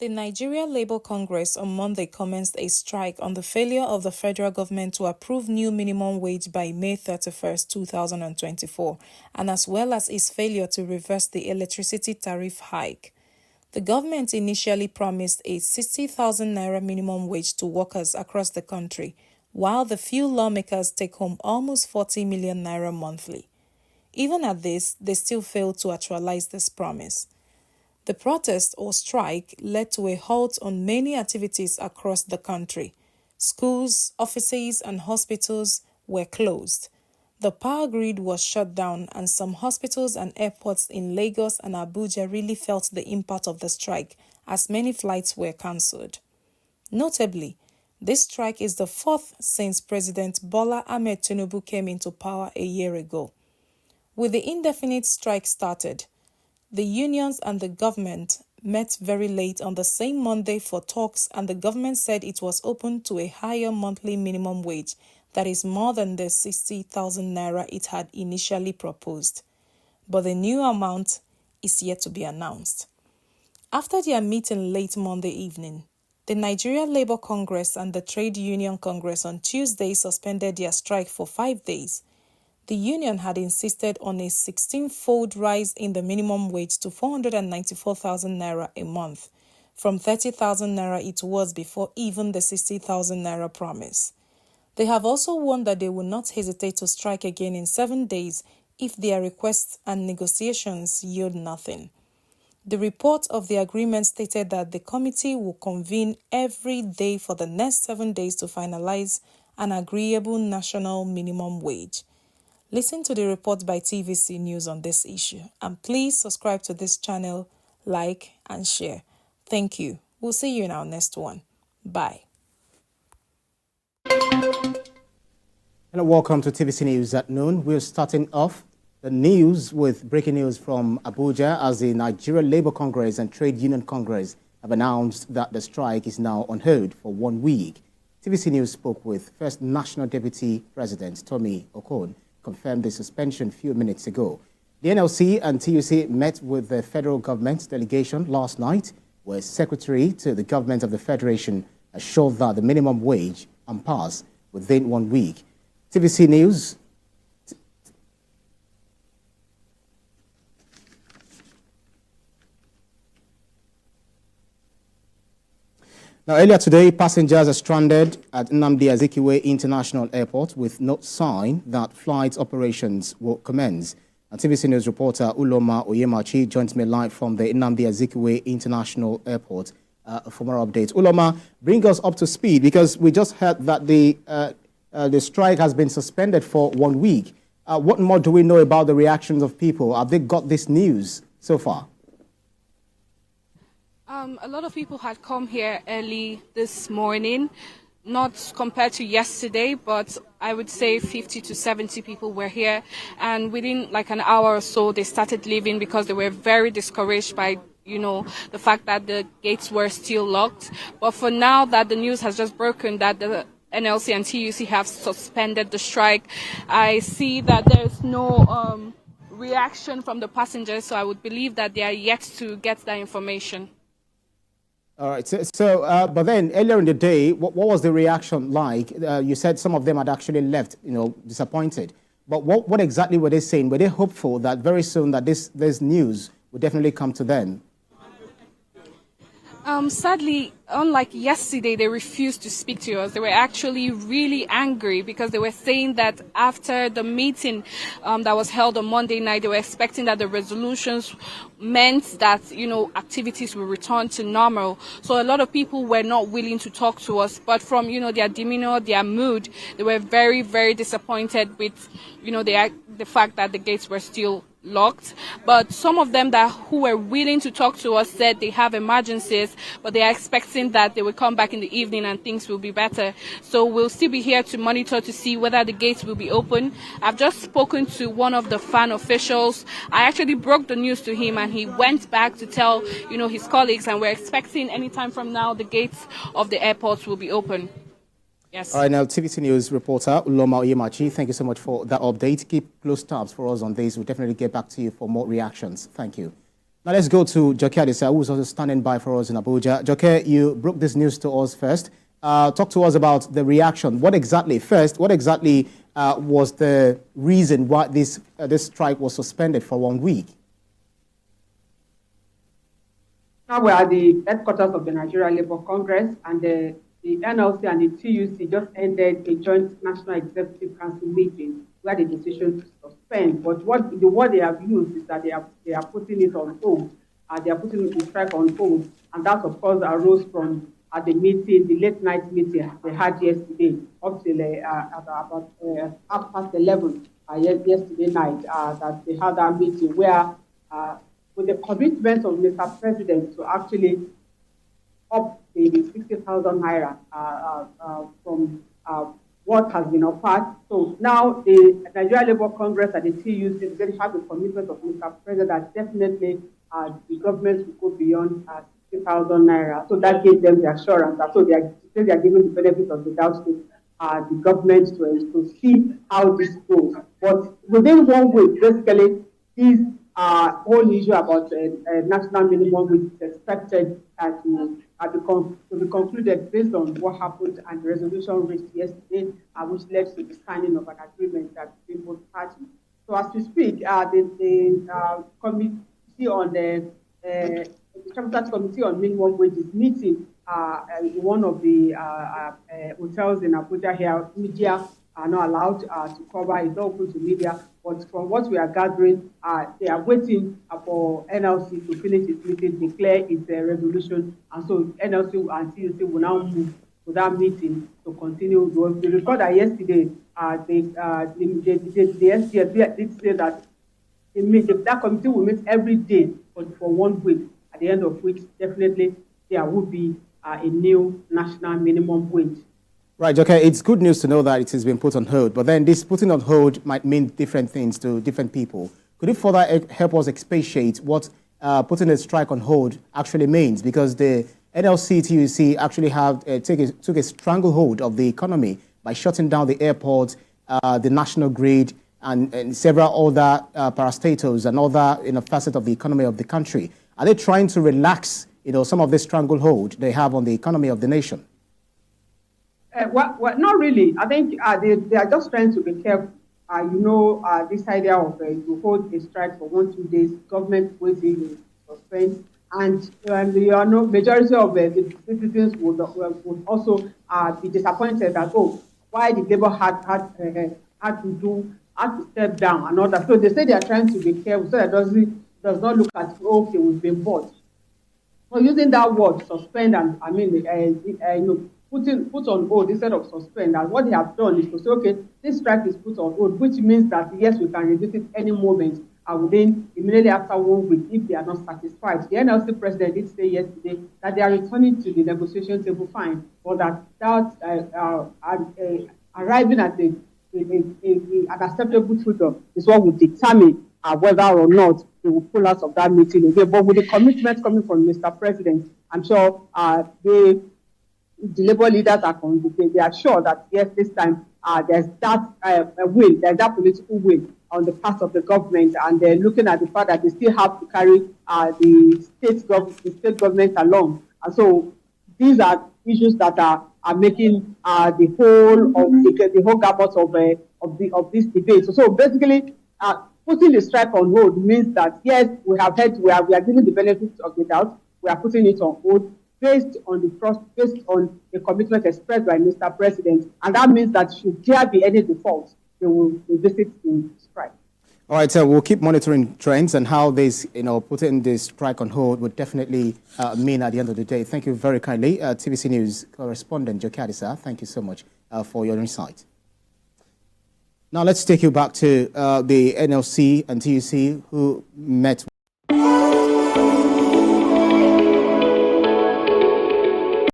The Nigeria Labour Congress on Monday commenced a strike on the failure of the federal government to approve new minimum wage by May 31, 2024, and as well as its failure to reverse the electricity tariff hike. The government initially promised a 60,000 naira minimum wage to workers across the country, while the few lawmakers take home almost 40 million naira monthly. Even at this, they still failed to actualize this promise. The protest or strike led to a halt on many activities across the country. Schools, offices, and hospitals were closed. The power grid was shut down, and some hospitals and airports in Lagos and Abuja really felt the impact of the strike, as many flights were cancelled. Notably, this strike is the fourth since President Bola Ahmed Tinubu came into power a year ago. With the indefinite strike started, the unions and the government met very late on the same Monday for talks, and the government said it was open to a higher monthly minimum wage that is more than the 60,000 naira it had initially proposed. But the new amount is yet to be announced. After their meeting late Monday evening, the Nigeria Labour Congress and the Trade Union Congress on Tuesday suspended their strike for 5 days. The union had insisted on a 16-fold rise in the minimum wage to 494,000 naira a month, from 30,000 naira it was before even the 60,000 naira promise. They have also warned that they will not hesitate to strike again in 7 days if their requests and negotiations yield nothing. The report of the agreement stated that the committee will convene every day for the next 7 days to finalize an agreeable national minimum wage. Listen to the report by TVC News on this issue, and please subscribe to this channel, like and share. Thank you. We'll see you in our next one. Bye. Hello, welcome to TVC News at noon. We're starting off the news with breaking news from Abuja as the Nigeria Labour Congress and Trade Union Congress have announced that the strike is now on hold for 1 week. TVC News spoke with First National Deputy President Tommy Okon, confirmed the suspension a few minutes ago. The NLC and TUC met with the federal government delegation last night, where Secretary to the Government of the Federation assured that the minimum wage can pass within 1 week. TVC News. Now, earlier today, passengers are stranded at Nnamdi Azikiwe International Airport with no sign that flight operations will commence. And TVC News reporter Uloma Oyemachi joins me live from the Nnamdi Azikiwe International Airport for more updates. Uloma, bring us up to speed, because we just heard that the strike has been suspended for 1 week. What more do we know about the reactions of people? Have they got this news so far? A lot of people had come here early this morning, not compared to yesterday, but I would say 50 to 70 people were here. And within like an hour or so, they started leaving because they were very discouraged by, the fact that the gates were still locked. But for now that the news has just broken that the NLC and TUC have suspended the strike, I see that there's no reaction from the passengers, so I would believe that they are yet to get that information. All right. But then earlier in the day, what was the reaction like? You said some of them had actually left, disappointed. But what exactly were they saying? Were they hopeful that very soon that this news would definitely come to them? Sadly, unlike yesterday, they refused to speak to us. They were actually really angry because they were saying that after the meeting that was held on Monday night, they were expecting that the resolutions meant that, activities will return to normal. So a lot of people were not willing to talk to us. But from, their demeanor, their mood, they were very, very disappointed with, the fact that the gates were still locked. But some of them who were willing to talk to us said they have emergencies, but they are expecting that they will come back in the evening and things will be better. So we'll still be here to monitor to see whether the gates will be open. I've just spoken to one of the fan officials. I actually broke the news to him, and he went back to tell his colleagues, and we're expecting any time from now the gates of the airports will be open. Yes. All right, now TVC News reporter Uloma Oyemachi, thank you so much for that update. Keep close tabs for us on this. We'll definitely get back to you for more reactions. Thank you. Now let's go to Joke Adisa, who is also standing by for us in Abuja. Joke, you broke this news to us first. Talk to us about the reaction. What exactly was the reason why this strike was suspended for 1 week? Now we are at the headquarters of the Nigeria Labour Congress, and the NLC and the TUC just ended a joint National Executive Council meeting where the decision to suspend. But the word they have used is that they are putting it on hold. They are putting the strike on hold, and that of course arose from the meeting, the late night meeting they had yesterday, up till about 11:30 yesterday night. That they had that meeting where, with the commitment of Mr. President to actually up the 60,000 naira from what has been offered. So now the Nigeria Labour Congress and the TUC, they have the commitment of Mr. President that definitely the government will go beyond 60,000 naira. So that gave them the assurance that they are giving the benefit of the doubt to the government to see how this goes. But within 1 week, basically, this whole issue about national minimum wage is expected to be concluded based on what happened and the resolution reached yesterday, which led to the signing of an agreement between both parties. So as we speak, the committee on the Cabinet Committee on Minimum Wage is meeting in one of the hotels in Abuja here. Media are not allowed to cover, it's not open to media. But from what we are gathering, they are waiting for NLC to finish its meeting, declare its resolution, and so NLC and TUC will now move to that meeting to continue. The report that yesterday, the SGF did say that that committee will meet every day for 1 week, at the end of which definitely there will be a new national minimum wage. Right, okay, it's good news to know that it has been put on hold, but then this putting on hold might mean different things to different people. Could you further help us expatiate what putting a strike on hold actually means? Because the NLC, TUC actually took a stranglehold of the economy by shutting down the airport, the national grid, and several other parastatals and other facets of the economy of the country. Are they trying to relax some of this stranglehold they have on the economy of the nation? Well, not really. I think they are just trying to be careful. This idea of you hold a strike for 1-2 days, government waiting, suspend, and majority of the citizens would also be disappointed that why the labor had to step down and all that. So they say they are trying to be careful so that does not look at okay, we've been bought. So using that word suspend and put on hold instead of suspend, and what they have done is to say, okay, this strike is put on hold, which means that yes, we can reduce it any moment within immediately after 1 week if they are not satisfied. The NLC president did say yesterday that they are returning to the negotiation table fine, but arriving at an acceptable figure is what will determine whether or not they will pull out of that meeting again. But with the commitment coming from Mr. President, I'm sure the Labour leaders they are sure that yes, this time there's that will, there's that political will on the part of the government, and they're looking at the fact that they still have to carry the state government along. And so these are issues that are making the whole gamut of this debate. So basically, putting the strike on hold means that yes, we are giving the benefits of the doubt. We are putting it on hold based on the commitment expressed by Mr. President, and that means that should there be any default, they will revisit the strike. All right, so we'll keep monitoring trends and how this, putting this strike on hold would definitely mean at the end of the day. Thank you very kindly, TVC News correspondent Joke Adisa. Thank you so much for your insight. Now let's take you back to the NLC and TUC who met